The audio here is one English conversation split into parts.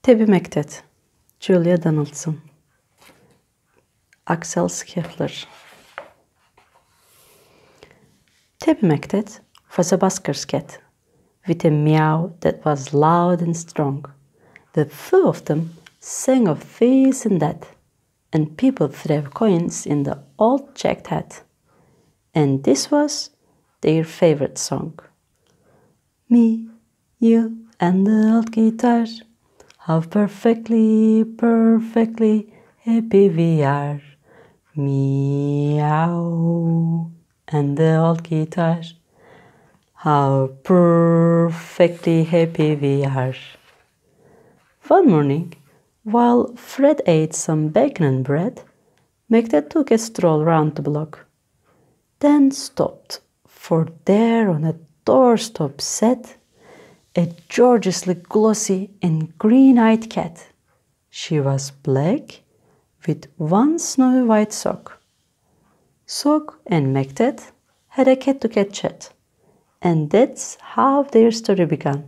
Tabby McTat, Julia Donaltson, Axel Scheffler. Tabby McTat was a busker's cat, with a meow that was loud and strong. The two of them sang of this and that, and people threw coins in the old checked hat. And this was their favorite song. Me, you, and the old guitar, how perfectly, perfectly happy we are. Meow, and the old guitar, how perfectly happy we are. One morning, while Fred ate some bacon and bread, McTat took a stroll round the block, then stopped, for there on a doorstep sat a gorgeously glossy and green-eyed cat. She was black, with one snowy white sock. Sock and McTat had a cat-to-cat chat, and that's how their story began.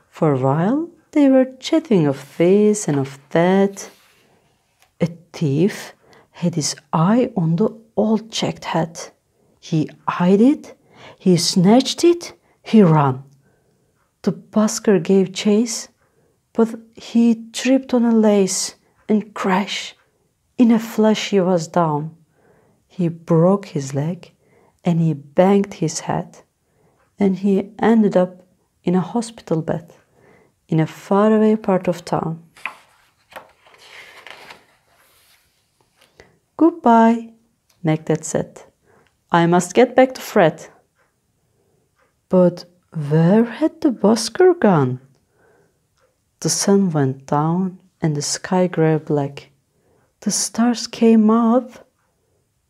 For a while, they were chatting of this and of that. A thief had his eye on the old checked hat. He eyed it, he snatched it, he ran. The busker gave chase, but he tripped on a lace and crash. In a flash he was down. He broke his leg and he banged his head, and he ended up in a hospital bed in a faraway part of town. Goodbye, McTat said. I must get back to Fred. But where had the busker gone? The sun went down and the sky grew black. The stars came out,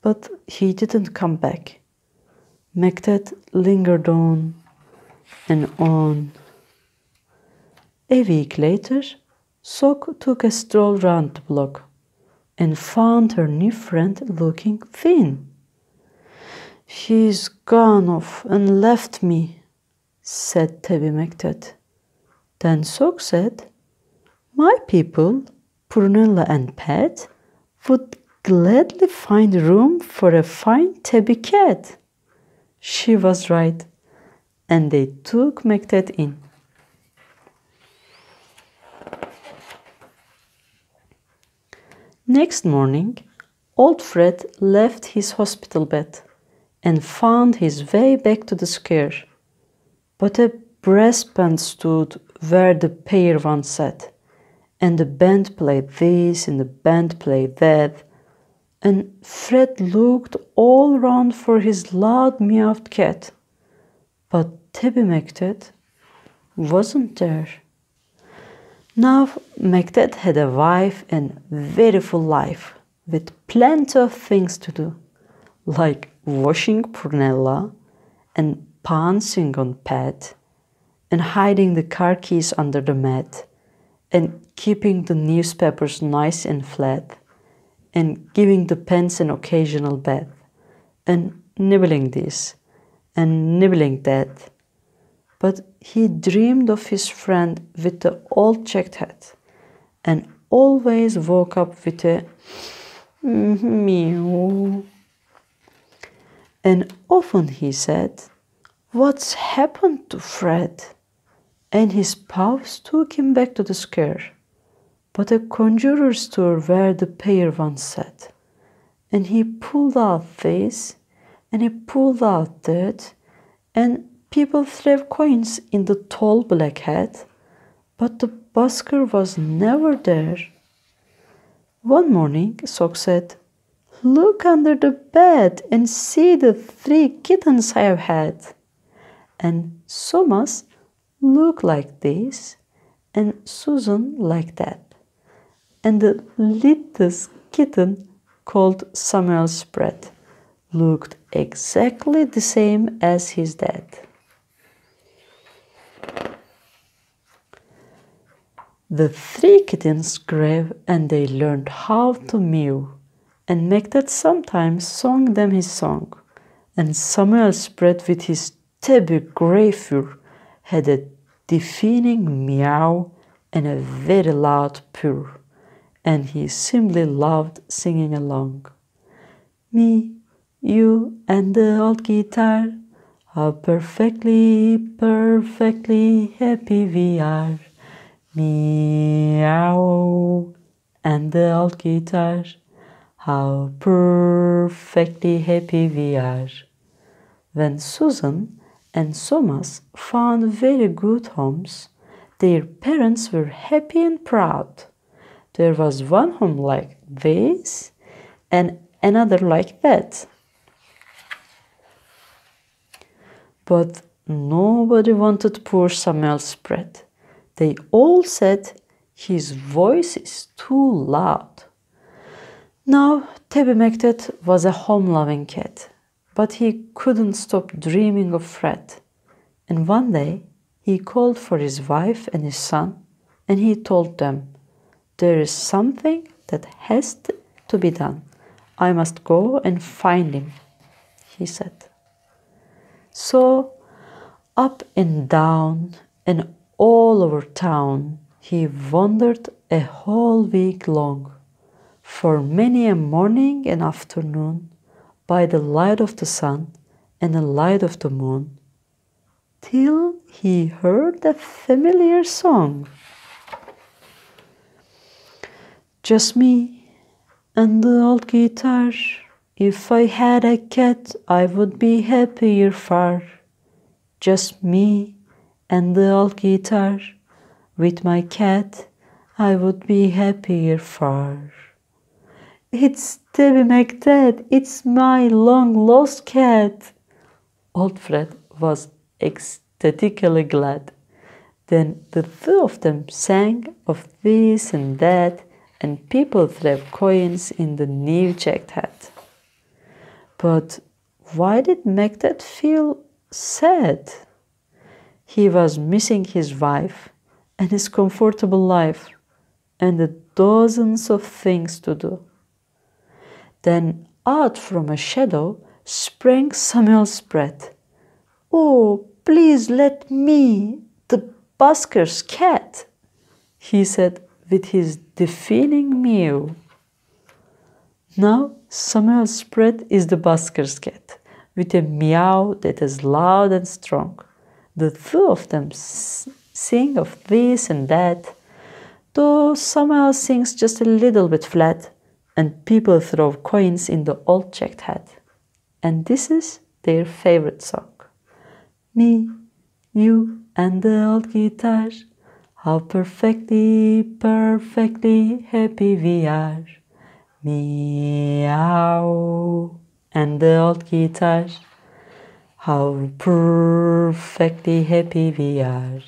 but he didn't come back. McTat lingered on and on. A week later, Sock took a stroll round the block and found her new friend looking thin. She's gone off and left me, said Tabby McTat. Then Sock said, my people, Prunella and Pat, would gladly find room for a fine tabby cat. She was right, and they took McTat in. Next morning, old Fred left his hospital bed and found his way back to the square. But a brass band stood where the pair once sat, and the band played this and the band played that, and Fred looked all round for his loud meowed cat. But Tabby McTat wasn't there. Now McTat had a wife and very full life, with plenty of things to do, like washing Prunella and pouncing on Pat, and hiding the car keys under the mat, and keeping the newspapers nice and flat, and giving the pens an occasional bath, and nibbling this, and nibbling that. But he dreamed of his friend with the old checked hat, and always woke up with a meow. And often he said, what's happened to Fred? And his paws took him back to the square, but a conjurer's store where the pair once sat. And he pulled out this, and he pulled out that, and people threw coins in the tall black hat, but the busker was never there. One morning, Sock said, look under the bed and see the 3 kittens I have had. And Thomas looked like this, and Susan like that. And the littlest kitten, called Samuel Spread, looked exactly the same as his dad. The 3 kittens grew and they learned how to mew, and McTat sometimes sang them his song, and Samuel Spread with his tabby grey fur had a deafening meow and a very loud purr, and he simply loved singing along. Me, you, and the old guitar, how perfectly, perfectly happy we are. Meow, and the old guitar, how perfectly happy we are. When Susan and Thomas found very good homes, their parents were happy and proud. There was one home like this and another like that. But nobody wanted poor Samuel's bread. They all said his voice is too loud. Now, Tabby McTat was a home-loving cat, but he couldn't stop dreaming of Fred. And one day, he called for his wife and his son, and he told them, "There is something that has to be done. I must go and find him," he said. So, up and down and all over town, he wandered a whole week long, for many a morning and afternoon, by the light of the sun and the light of the moon, till he heard a familiar song. Just me and the old guitar. If I had a cat, I would be happier far. Just me and the old guitar. With my cat, I would be happier far. It's Tabby McTat, it's my long-lost cat. Old Fred was ecstatically glad. Then the two of them sang of this and that, and people threw coins in the new checked hat. But why did McTat feel sad? He was missing his wife and his comfortable life and the dozens of things to do. Then out from a shadow sprang Samuel's breath. "Oh, please let me, the busker's cat," he said with his deafening mew. Now Samuel's breath is the busker's cat, with a meow that is loud and strong. The two of them sing of this and that, though Samuel sings just a little bit flat, and people throw coins in the old checked hat. And this is their favorite song. Me, you, and the old guitar, how perfectly, perfectly happy we are. Meow, and the old guitar, how perfectly happy we are.